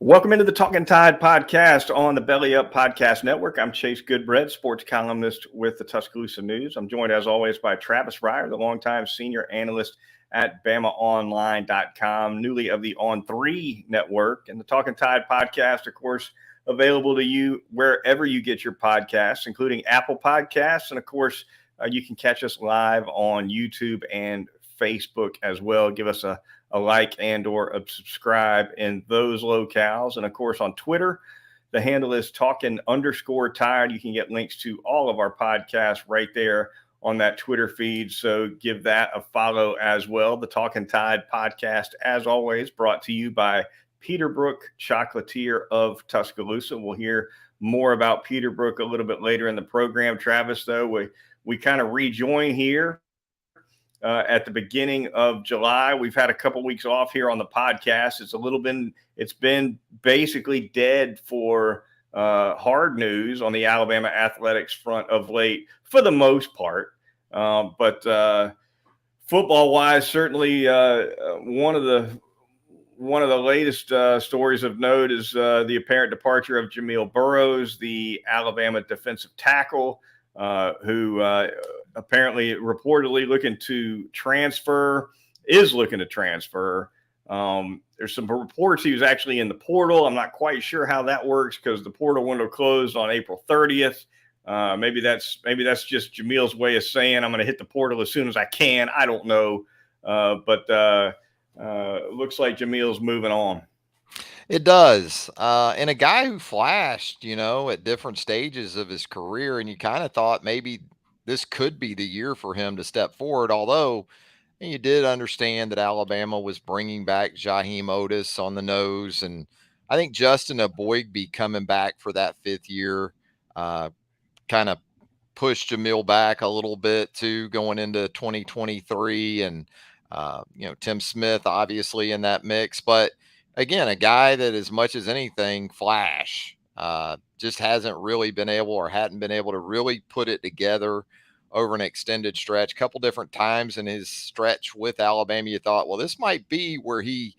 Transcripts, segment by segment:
Welcome into the Talkin Tide podcast on the Belly Up Podcast Network. I'm Chase Goodbread, sports columnist with the Tuscaloosa News. I'm joined, as always, by Travis Reier, the longtime senior analyst at BamaOnline.com, newly of the On3 network. And the Talkin Tide podcast, of course, available to you wherever you get your podcasts, including Apple Podcasts. And, of course, you can catch us live on YouTube and Facebook as well. Give us a like and or a subscribe in those locales. And of course, on Twitter, the handle is Talkin_Tide. You can get links to all of our podcasts right there on that Twitter feed. So give that a follow as well. The Talkin Tide podcast, as always, brought to you by Peterborough Chocolates of Tuscaloosa. We'll hear more about Peterborough a little bit later in the program. Travis, though, we kind of rejoin here at the beginning of July. We've had a couple weeks off here on the podcast. It's been basically dead for hard news on the Alabama athletics front of late for the most part. But football wise, certainly one of the latest stories of note is the apparent departure of Jamil Burroughs, the Alabama defensive tackle, who apparently reportedly is looking to transfer. There's some reports he was actually in the portal. I'm not quite sure how that works because the portal window closed on April 30th. Maybe that's just Jamil's way of saying I'm going to hit the portal as soon as I can. I don't know. But looks like Jamil's moving on. It does. And a guy who flashed, at different stages of his career, and you kind of thought maybe this could be the year for him to step forward. Although you did understand that Alabama was bringing back Jaheim Otis on the nose. And I think Justin Aboigbe coming back for that fifth year kind of pushed Jamil back a little bit too, going into 2023. And, Tim Smith obviously in that mix. But again, a guy that as much as anything flash, just hadn't been able to really put it together over an extended stretch. Couple different times in his stretch with Alabama, you thought, well, this might be where he,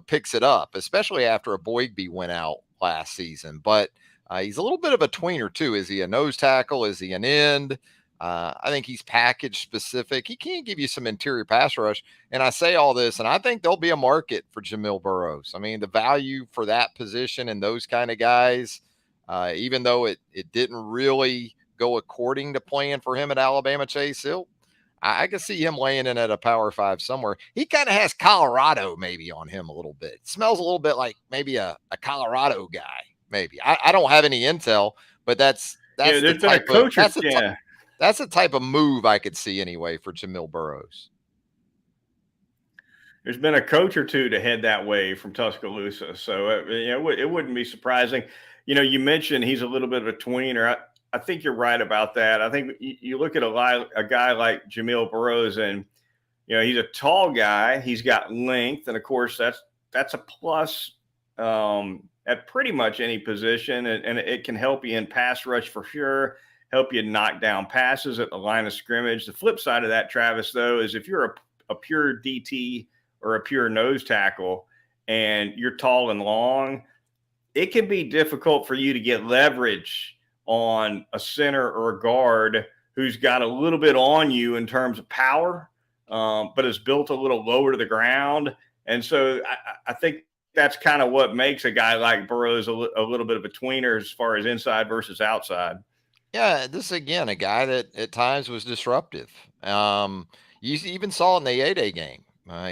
picks it up, especially after Aboigbe went out last season. But he's a little bit of a tweener too. Is he a nose tackle? Is he an end? I think he's package specific. He can give you some interior pass rush. And I say all this, and I think there'll be a market for Jamil Burroughs. I mean, the value for that position and those kind of guys, even though it didn't really go according to plan for him at Alabama, Chase Hill, I can see him laying in at a Power 5 somewhere. He kind of has Colorado maybe on him a little bit. Smells a little bit like maybe a Colorado guy, maybe. I don't have any intel, but that's the type of that's the type of move I could see anyway for Jamil Burroughs. There's been a coach or two to head that way from Tuscaloosa, so it wouldn't be surprising. You mentioned he's a little bit of a tweener. I think you're right about that. I think you look at a guy like Jamil Burroughs, and he's a tall guy. He's got length, and of course that's a plus at pretty much any position, and it can help you in pass rush for sure. Help you knock down passes at the line of scrimmage. The flip side of that, Travis, though, is if you're a pure DT or a pure nose tackle and you're tall and long, it can be difficult for you to get leverage on a center or a guard who's got a little bit on you in terms of power, but is built a little lower to the ground. And so I think that's kind of what makes a guy like Burroughs a little bit of a tweener as far as inside versus outside. Yeah, this again, a guy that at times was disruptive. You even saw it in the 8A game.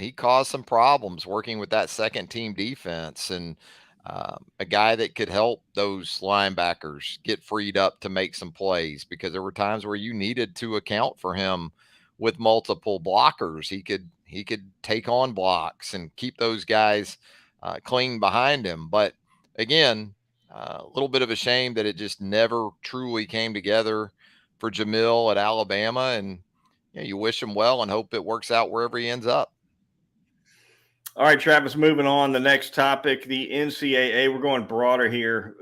He caused some problems working with that second team defense, and a guy that could help those linebackers get freed up to make some plays, because there were times where you needed to account for him with multiple blockers. He could take on blocks and keep those guys clean behind him. But again, a little bit of a shame that it just never truly came together for Jamil at Alabama. And you wish him well and hope it works out wherever he ends up. All right, Travis, moving on. The next topic, the NCAA. We're going broader here.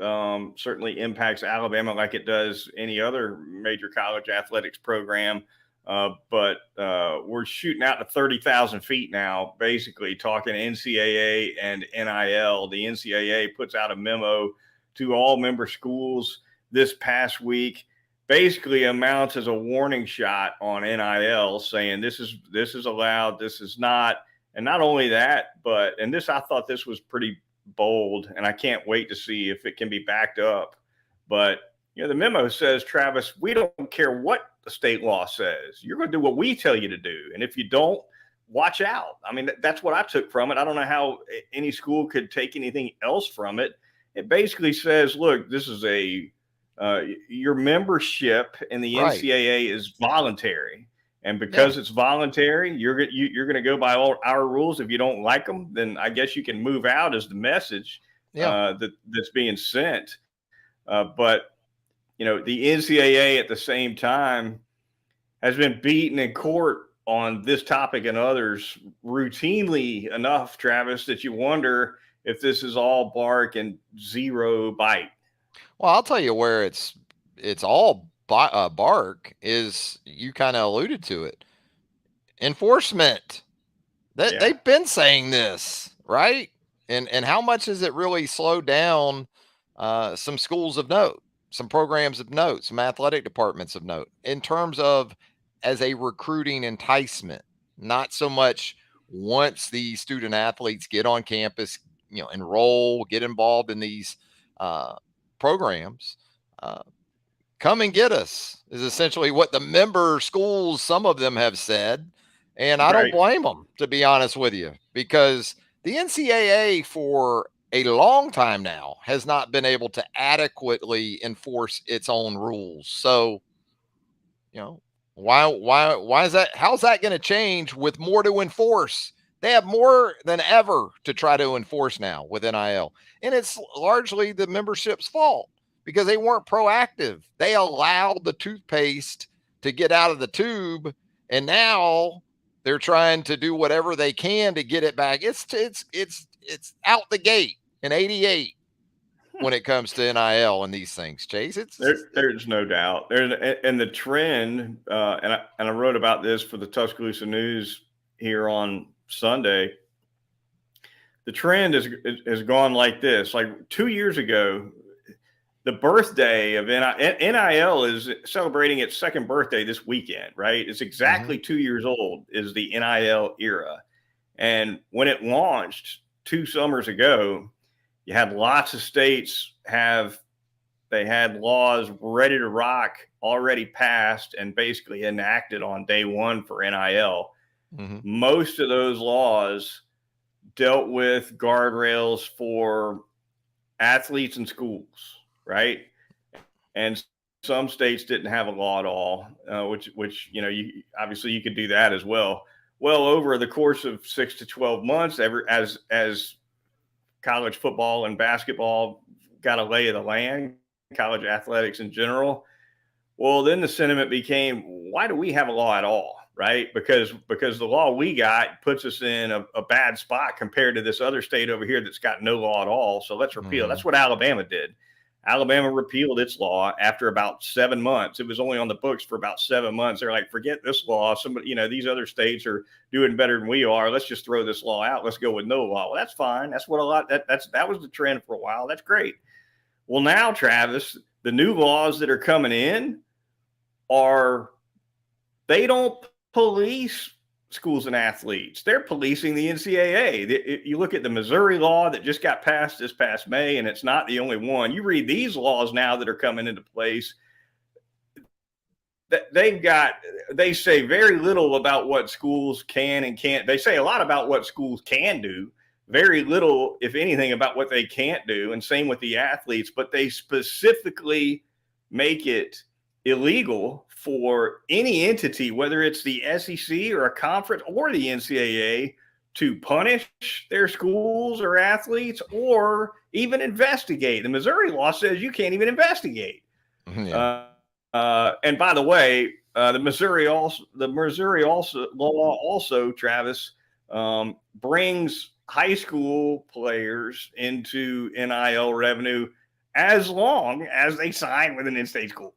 Certainly impacts Alabama like it does any other major college athletics program. But we're shooting out to 30,000 feet now, basically talking NCAA and NIL. The NCAA puts out a memo to all member schools this past week, basically amounts as a warning shot on NIL, saying this is allowed, this is not. And not only that, and this, I thought this was pretty bold, and I can't wait to see if it can be backed up. But the memo says, Travis, we don't care what the state law says. You're going to do what we tell you to do. And if you don't, watch out. I mean, that's what I took from it. I don't know how any school could take anything else from it. It basically says, look, this is your membership in the NCAA is voluntary. And because it's voluntary, you're going to go by all our rules. If you don't like them, then I guess you can move out, as the message that's being sent. But the NCAA at the same time has been beaten in court on this topic and others routinely enough, Travis, that you wonder if this is all bark and zero bite. Well, I'll tell you where it's all bark is, you kind of alluded to it. Enforcement. They've been saying this, right? And how much has it really slowed down some schools of note, some programs of note, some athletic departments of note, in terms of as a recruiting enticement? Not so much once the student athletes get on campus, enroll, get involved in these programs. Come and get us is essentially what the member schools, some of them, have said. And I don't blame them, to be honest with you, because the NCAA for a long time now has not been able to adequately enforce its own rules. So, why is that? How's that going to change with more to enforce? They have more than ever to try to enforce now with NIL. And it's largely the membership's fault, because they weren't proactive. They allowed the toothpaste to get out of the tube, and now they're trying to do whatever they can to get it back. It's out the gate in 88 when it comes to NIL and these things, Chase. There's no doubt. And the trend, and I wrote about this for the Tuscaloosa News here on Sunday. The trend has gone like this. Like 2 years ago, the birthday of NIL is celebrating its second birthday this weekend, right? It's exactly 2 years old is the NIL era. And when it launched 2 summers ago, you had lots of states they had laws ready to rock, already passed and basically enacted on day one for NIL. Most of those laws dealt with guardrails for athletes and schools, right? And some states didn't have a law at all, which you obviously you could do that as well. Well, over the course of 6 to 12 months, as college football and basketball got a lay of the land, college athletics in general, well, then the sentiment became, why do we have a law at all, right? Because the law we got puts us in a bad spot compared to this other state over here that's got no law at all. So let's repeal. That's what Alabama did. Alabama repealed its law after about 7 months. It was only on the books for about 7 months. They're like, forget this law. Somebody, these other states are doing better than we are. Let's just throw this law out. Let's go with no law. Well, that's fine. That's what that was the trend for a while. That's great. Well, now, Travis, the new laws that are coming in they don't police schools and athletes. They're policing the NCAA. You look at the Missouri law that just got passed this past May, and it's not the only one. You read these laws now that are coming into place, they say very little about what schools can and can't. They say a lot about what schools can do, very little, if anything, about what they can't do. And same with the athletes, but they specifically make it illegal for any entity, whether it's the SEC or a conference or the NCAA, to punish their schools or athletes or even investigate. The Missouri law says you can't even investigate. And by the way, the Missouri law also, Travis, brings high school players into NIL revenue as long as they sign with an in-state school.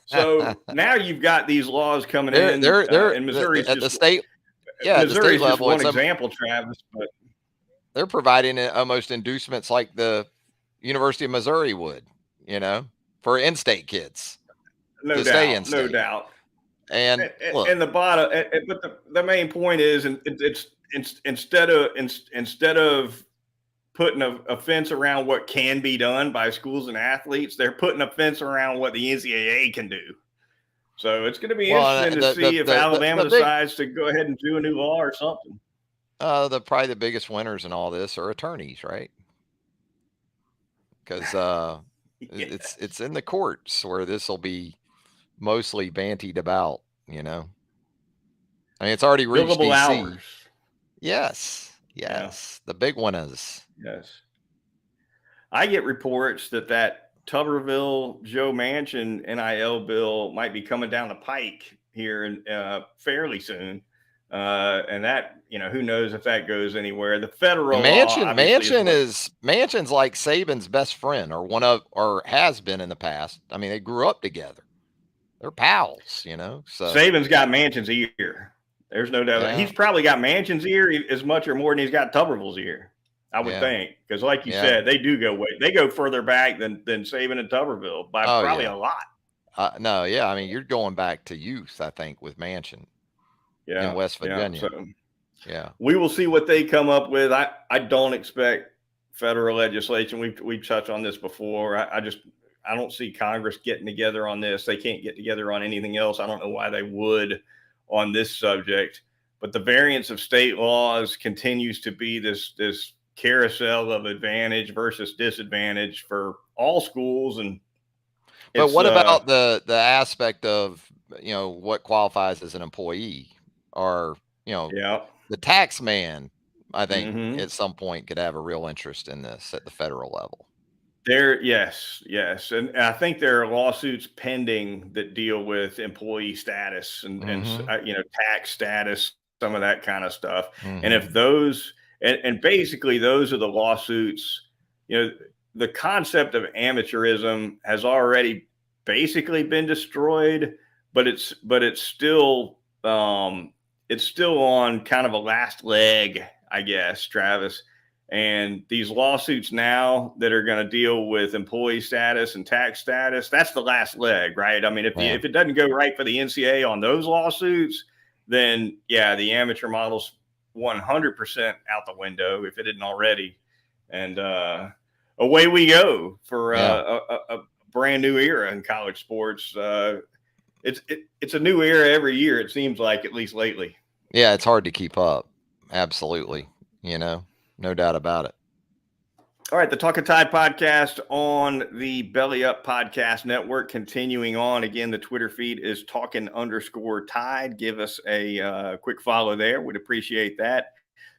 So now you've got these laws coming in, and Missouri's at the just state. Yeah, at the state Missouri's just level, one example, Travis. But they're providing almost inducements like the University of Missouri would, for in-state kids no to stay doubt, no in-state. doubt. And look, And the bottom, but the main point is, and it's instead of putting a fence around what can be done by schools and athletes, they're putting a fence around what the NCAA can do. So it's going to be interesting to see if Alabama decides to go ahead and do a new law or something. Probably the biggest winners in all this are attorneys, right? Because it's in the courts where this will be mostly bantied about. I mean, it's already reached Billable DC. hours. Yes. Yeah. The big one is. Yes. I get reports that Tuberville Joe Manchin NIL bill might be coming down the pike here in, fairly soon. And that, who knows if that goes anywhere. The federal Manchin's like Saban's best friend, or has been in the past. I mean, they grew up together. They're pals, So Saban's got Manchin's ear. There's no doubt. Yeah. He's probably got Manchin's ear as much or more than he's got Tuberville's ear, I would think. Because like you said, they do go they go further back than Saban and Tuberville by probably a lot. No, yeah. I mean, you're going back to youth, I think, with Manchin. In West Virginia. We will see what they come up with. I don't expect federal legislation. We've touched on this before. I don't see Congress getting together on this. They can't get together on anything else. I don't know why they would on this subject. But the variance of state laws continues to be this carousel of advantage versus disadvantage for all schools. But what about the aspect of what qualifies as an employee? Or, the tax man, I think at some point could have a real interest in this at the federal level. Yes. And I think there are lawsuits pending that deal with employee status and tax status, some of that kind of stuff. And if those, and basically those are the lawsuits, the concept of amateurism has already basically been destroyed, but it's still, it's still on kind of a last leg, I guess, Travis. And these lawsuits now that are going to deal with employee status and tax status, that's the last leg, right? I mean, if it doesn't go right for the NCAA on those lawsuits, then the amateur model's 100% out the window if it isn't already. And away we go for a brand new era in college sports. It's a new era every year, it seems like, at least lately. Yeah, it's hard to keep up. Absolutely. No doubt about it. All right, the Talkin Tide podcast on the Belly Up Podcast Network. Continuing on, again, the Twitter feed is Talkin_Tide. Give us a quick follow there. We'd appreciate that.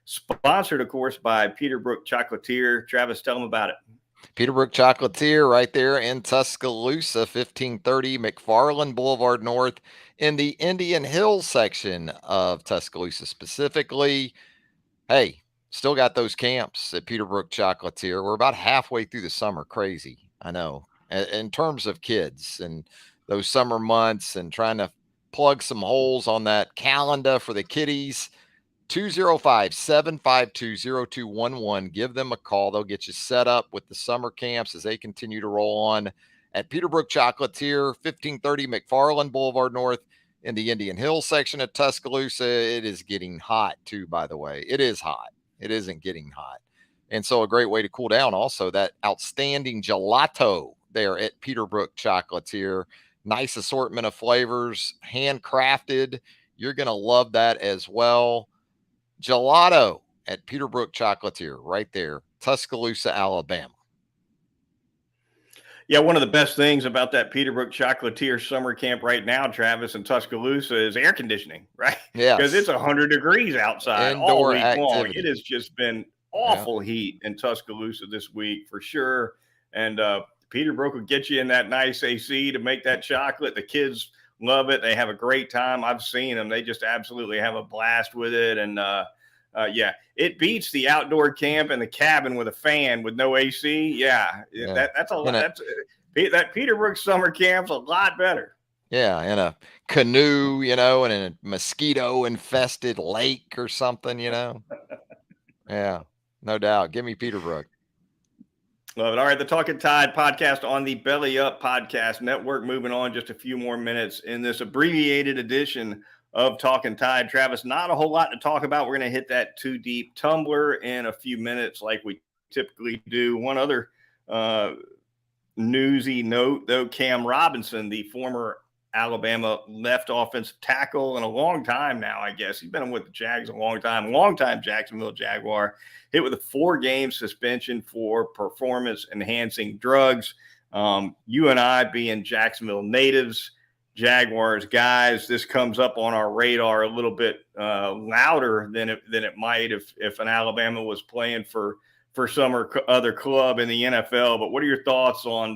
Sponsored, of course, by Peterborough Chocolatier. Travis, tell them about it. Peterborough Chocolatier right there in Tuscaloosa, 1530 McFarland Boulevard North in the Indian Hills section of Tuscaloosa specifically. Hey, still got those camps at Peterborough Chocolatier. We're about halfway through the summer. Crazy, I know, in terms of kids and those summer months and trying to plug some holes on that calendar for the kiddies. 205-752-0211. Give them a call. They'll get you set up with the summer camps as they continue to roll on at Peterborough Chocolatier, 1530 McFarland Boulevard North in the Indian Hills section of Tuscaloosa. It is getting hot too, by the way. It is hot. It isn't getting hot. And so a great way to cool down also, that outstanding gelato there at Peterborough Chocolatier. Nice assortment of flavors, handcrafted. You're going to love that as well. Gelato at Peterborough Chocolatier right there, Tuscaloosa, Alabama. Yeah, one of the best things about that Peterborough Chocolatier summer camp right now, Travis, in Tuscaloosa is air conditioning, right? Yeah, because it's 100 degrees outside all week long. It has just been awful heat in Tuscaloosa this week for sure. And Peterborough will get you in that nice AC to make that chocolate. The kids love it. They have a great time. I've seen them. They just absolutely have a blast with it. And it beats the outdoor camp in the cabin with a fan with no AC. That's a lot. That Peterborough summer camp's a lot better. Yeah, in a canoe, and in a mosquito-infested lake or something, Yeah, no doubt. Give me Peterborough. Love it. All right, the Talkin Tide podcast on the Belly Up Podcast Network. Moving on just a few more minutes in this abbreviated edition of Talkin Tide. Travis, not a whole lot to talk about. We're going to hit that too deep tumbler in a few minutes like we typically do. One other newsy note, though, Cam Robinson, the former Alabama left offensive tackle in a long time now, I guess. He's been with the Jags a long time Jacksonville Jaguar, hit with a 4-game suspension for performance-enhancing drugs. You and I, being Jacksonville natives, Jaguars guys, this comes up on our radar a little bit louder than it might if an Alabama was playing for some other club in the NFL. But what are your thoughts on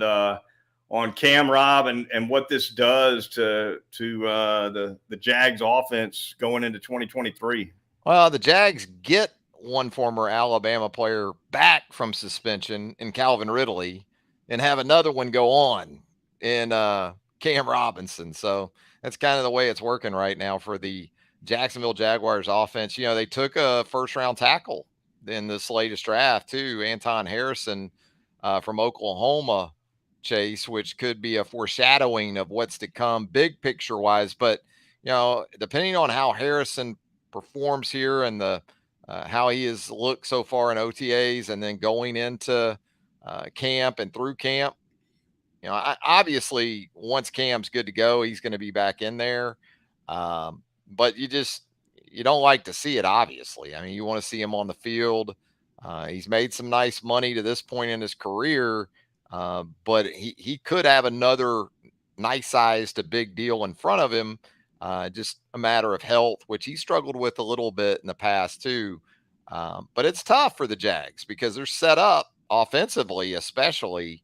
Cam Rob and what this does to the Jags offense going into 2023? Well, the Jags get one former Alabama player back from suspension in Calvin Ridley and have another one go on in Cam Robinson. So that's kind of the way it's working right now for the Jacksonville Jaguars offense. They took a first-round tackle in this latest draft too, Anton Harrison from Oklahoma, Chase, which could be a foreshadowing of what's to come big picture wise. But, depending on how Harrison performs here and the how he has looked so far in OTAs and then going into camp and through camp, obviously once Cam's good to go, he's going to be back in there. But you don't like to see it, obviously. I mean, you want to see him on the field. He's made some nice money to this point in his career, but he could have another nice size to big deal in front of him. Just a matter of health, which he struggled with a little bit in the past too. But it's tough for the Jags because they're set up offensively, especially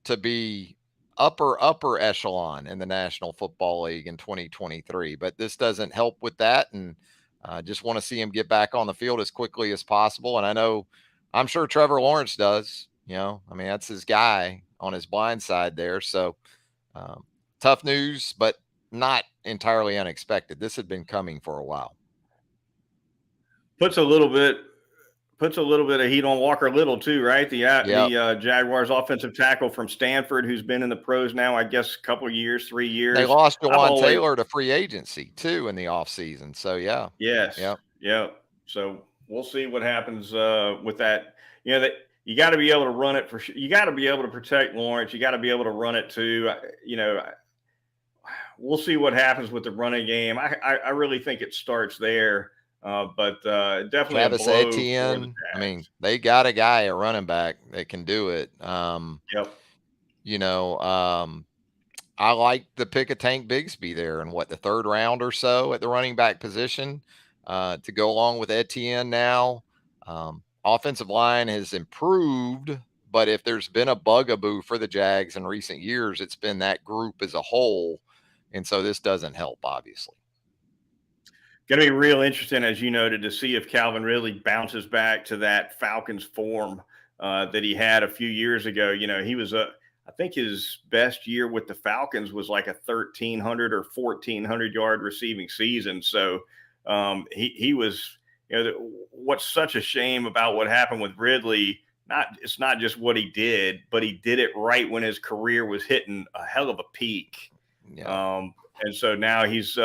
to be upper echelon in the National Football League in 2023. But this doesn't help with that. And just want to see him get back on the field as quickly as possible. And I'm sure Trevor Lawrence does, that's his guy on his blind side there. So tough news, but not entirely unexpected. This had been coming for a while. Puts a little bit of heat on Walker Little too, right? The Jaguars offensive tackle from Stanford, who's been in the pros now, I guess, a couple of years, 3 years. They lost Jawan Taylor to free agency too in the offseason. So yeah. Yes. Yep. Yeah. So we'll see what happens with that. That you got to be able to run it you got to be able to protect Lawrence. You got to be able to run it too. We'll see what happens with the running game. I really think it starts there. But definitely Travis Etienne. I mean, they got a guy at running back that can do it. Yep. I like the pick of Tank Bigsby there in the 3rd round or so at the running back position to go along with Etienne now. Offensive line has improved, but if there's been a bugaboo for the Jags in recent years, it's been that group as a whole. And so this doesn't help, obviously. Going to be real interesting, as you noted, to see if Calvin Ridley bounces back to that Falcons form that he had a few years ago. He was I think his best year with the Falcons was like a 1,300 or 1,400 yard receiving season. So he was, what's such a shame about what happened with Ridley, it's not just what he did, but he did it right when his career was hitting a hell of a peak. Yeah. And so now he's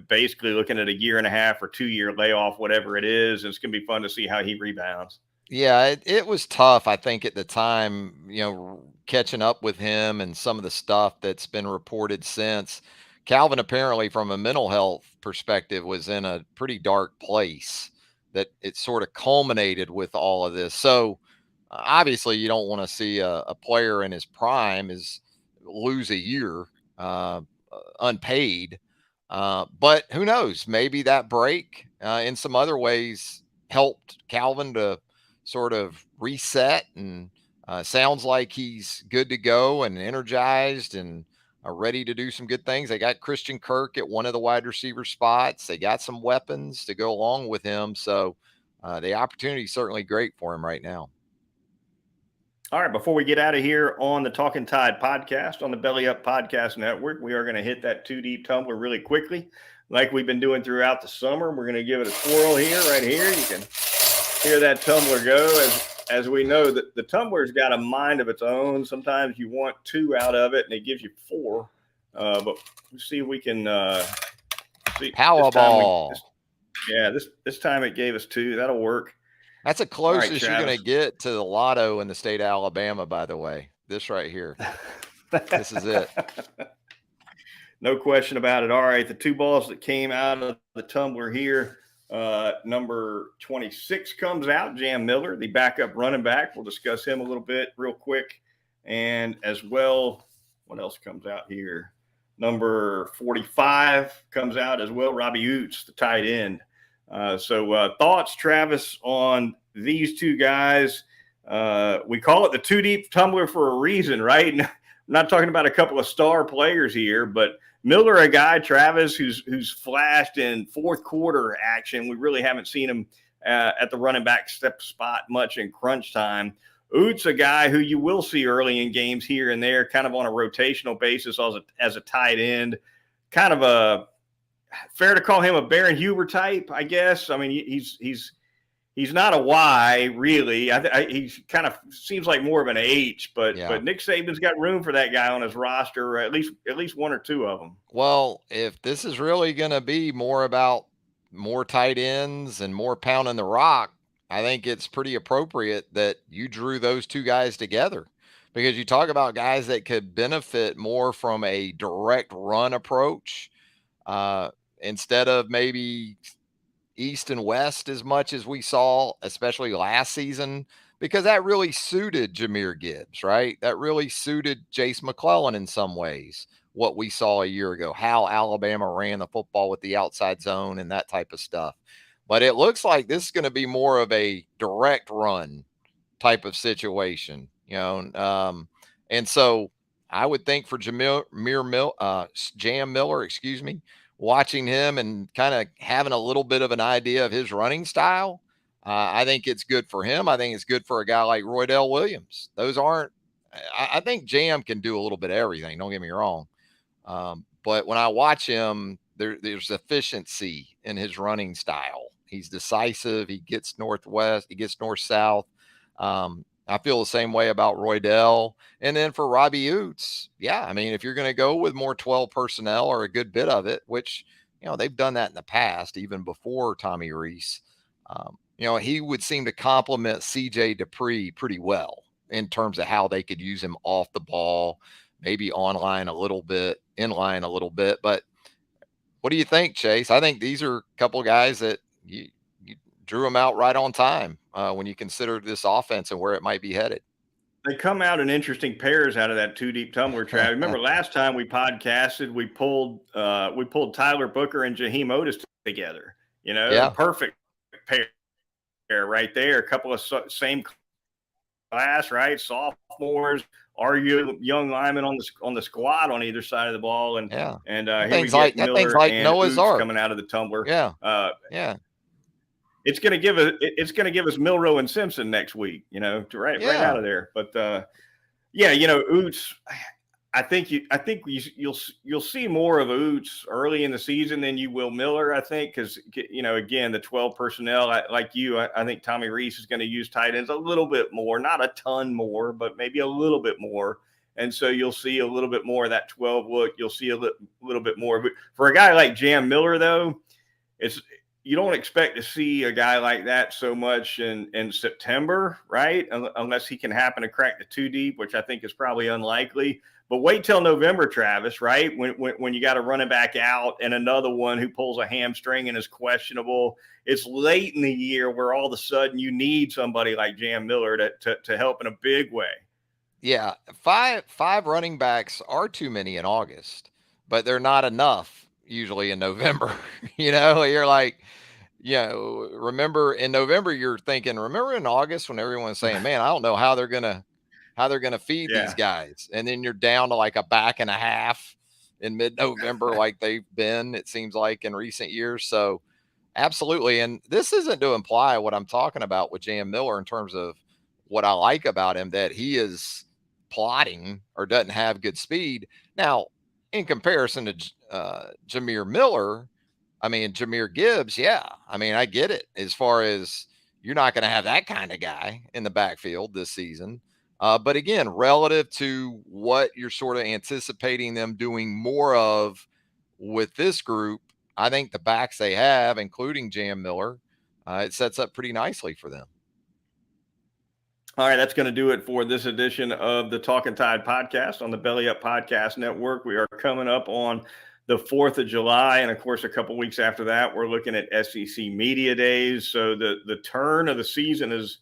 basically looking at a 1.5 or 2 year layoff, whatever it is. And it's going to be fun to see how he rebounds. Yeah, it was tough, I think, at the time, catching up with him and some of the stuff that's been reported since. Calvin, apparently, from a mental health perspective, was in a pretty dark place that it sort of culminated with all of this. So, obviously, you don't want to see a player in his prime lose a year unpaid. But who knows? Maybe that break in some other ways helped Calvin to sort of reset and sounds like he's good to go and energized and ready to do some good things. They got Christian Kirk at one of the wide receiver spots. They got some weapons to go along with him. So the opportunity is certainly great for him right now. All right, before we get out of here on the Talkin Tide podcast on the Belly Up Podcast Network, we are going to hit that two deep tumbler really quickly, like we've been doing throughout the summer. We're going to give it a swirl here, right here. You can hear that tumbler go. As we know, that the tumbler's got a mind of its own. Sometimes you want two out of it, and it gives you four. But we'll see if we can see. Powerball. This time it gave us two. That'll work. That's the closest you're going to get to the lotto in the state of Alabama, by the way. This right here. This is it. No question about it. All right, the two balls that came out of the tumbler here. Number 26 comes out, Jam Miller, the backup running back. We'll discuss him a little bit real quick. And as well, what else comes out here? Number 45 comes out as well, Robbie Oots, the tight end. So thoughts, Travis, on these two guys? We call it the two deep tumbler for a reason, right? I'm not talking about a couple of star players here, but Miller, a guy, Travis, who's flashed in fourth quarter action. We really haven't seen him at the running back step spot much in crunch time. Oots, a guy who you will see early in games here and there, kind of on a rotational basis as a tight end. Kind of a fair to call him a Baron Huber type, I guess. I mean, he's not a Y really. He kind of seems like more of an H, but Nick Saban's got room for that guy on his roster, at least one or two of them. Well, if this is really going to be more about more tight ends and more pounding the rock, I think it's pretty appropriate that you drew those two guys together, because you talk about guys that could benefit more from a direct run approach instead of maybe east and west as much as we saw, especially last season, because that really suited Jahmyr Gibbs, right? That really suited Jace McClellan in some ways, what we saw a year ago, how Alabama ran the football with the outside zone and that type of stuff. But it looks like this is going to be more of a direct run type of situation, and so I would think for Jam Miller, watching him and kind of having a little bit of an idea of his running style, I think it's good for him. I think it's good for a guy like Roydell Williams. I think Jam can do a little bit of everything. Don't get me wrong. But when I watch him, there's efficiency in his running style. He's decisive. He gets northwest. He gets north-south. I feel the same way about Roydell. And then for Robbie Oots, I mean, if you're going to go with more 12 personnel or a good bit of it, which, they've done that in the past, even before Tommy Rees, he would seem to complement CJ Dupree pretty well in terms of how they could use him off the ball, maybe online a little bit, in line a little bit. But what do you think, Chase? I think these are a couple of guys that you drew them out right on time when you consider this offense and where it might be headed. They come out in interesting pairs out of that two deep tumbler, Trav. Remember last time we podcasted, we pulled Tyler Booker and Jaheim Otis together. Perfect pair right there. A couple of same class, right? Sophomores, you young linemen on the squad on either side of the ball, and here we get Miller and Noah's Ark coming out of the tumbler. It's going to give us Milroe and Simpson next week, right out of there. But Oots, I think you'll see more of Oots early in the season than you will Miller. I think because again, the 12 personnel, I think Tommy Rees is going to use tight ends a little bit more, not a ton more, but maybe a little bit more. And so you'll see a little bit more of that 12 look. You'll see a little bit more. But for a guy like Jam Miller, though, you don't expect to see a guy like that so much in September, right? Unless he can happen to crack the two deep, which I think is probably unlikely. But wait till November, Travis, right? When you got a running back out and another one who pulls a hamstring and is questionable. It's late in the year where all of a sudden you need somebody like Jam Miller to help in a big way. Yeah, five running backs are too many in August, but they're not enough usually in November. You're like, remember in November, you're thinking, remember in August when everyone's saying, man, I don't know how they're going to feed these guys. And then you're down to like a back and a half in mid-November, like they've been, it seems like in recent years. So absolutely. And this isn't to imply what I'm talking about with Jam Miller in terms of what I like about him, that he is plodding or doesn't have good speed. Now, in comparison to Jameer Gibbs, yeah. I mean, I get it as far as you're not going to have that kind of guy in the backfield this season. But again, relative to what you're sort of anticipating them doing more of with this group, I think the backs they have, including Jam Miller, it sets up pretty nicely for them. All right, that's going to do it for this edition of the Talkin Tide podcast on the Belly Up Podcast Network. We are coming up on the 4th of July, and of course, a couple weeks after that, we're looking at SEC Media Days. So the turn of the season is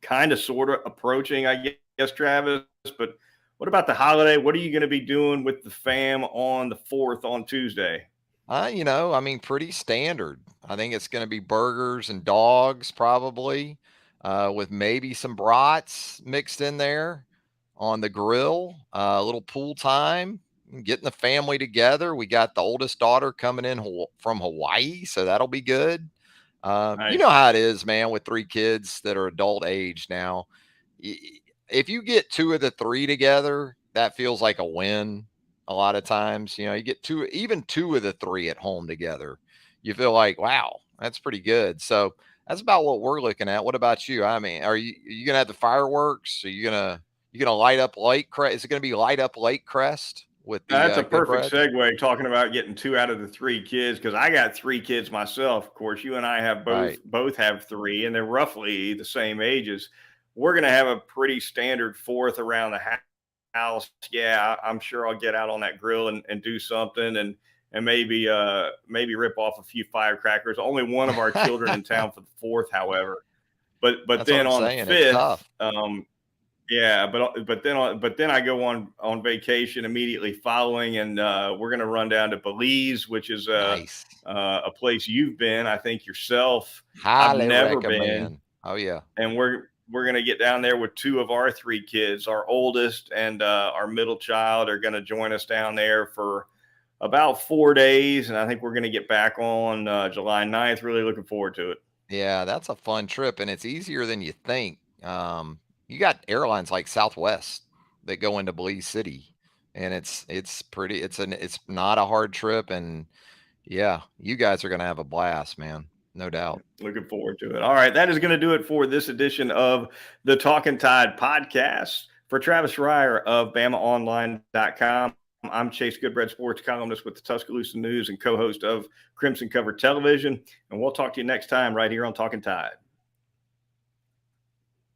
kind of sort of approaching, I guess, Travis. But what about the holiday? What are you going to be doing with the fam on the 4th on Tuesday? Pretty standard. I think it's going to be burgers and dogs probably, with maybe some brats mixed in there on the grill, a little pool time, getting the family together. We got the oldest daughter coming in from Hawaii, so that'll be good. Nice. You know how it is, man, with 3 kids that are adult age now. If you get 2 of the 3 together, that feels like a win. A lot of times, you get 2 of the 3 at home together, you feel like, wow, that's pretty good. So that's about what we're looking at. What about you? I mean, are you gonna have the fireworks? Are you gonna light up Lake Crest? Is it gonna be light up Lake Crest with the That's a perfect Goodbread? segue, talking about getting 2 out of the 3 kids, because I got 3 kids myself. Of course, you and I have both have 3, and they're roughly the same ages. We're going to have a pretty standard 4th around the house. Yeah, I'm sure I'll get out on that grill and do something, and maybe rip off a few firecrackers. Only one of our children in town for the 4th, however. But That's then what I'm on saying. the 5th, yeah, but then I go on vacation immediately following, and we're going to run down to Belize, which is nice. A place you've been, I think, yourself. Highly I've never recommend. been. Oh yeah. And we're going to get down there with 2 of our 3 kids. Our oldest and our middle child are going to join us down there for about 4 days, and I think we're going to get back on July 9th. Really looking forward to it. Yeah, that's a fun trip, and it's easier than you think. You got airlines like Southwest that go into Belize City, and it's not a hard trip, and yeah, you guys are gonna have a blast, man. No doubt. Looking forward to it. All right, that is going to do it for this edition of the Talkin Tide podcast. For Travis Reier of BamaOnline.com, I'm Chase Goodbread, sports columnist with the Tuscaloosa News and co-host of Crimson Cover Television. And we'll talk to you next time right here on Talkin Tide.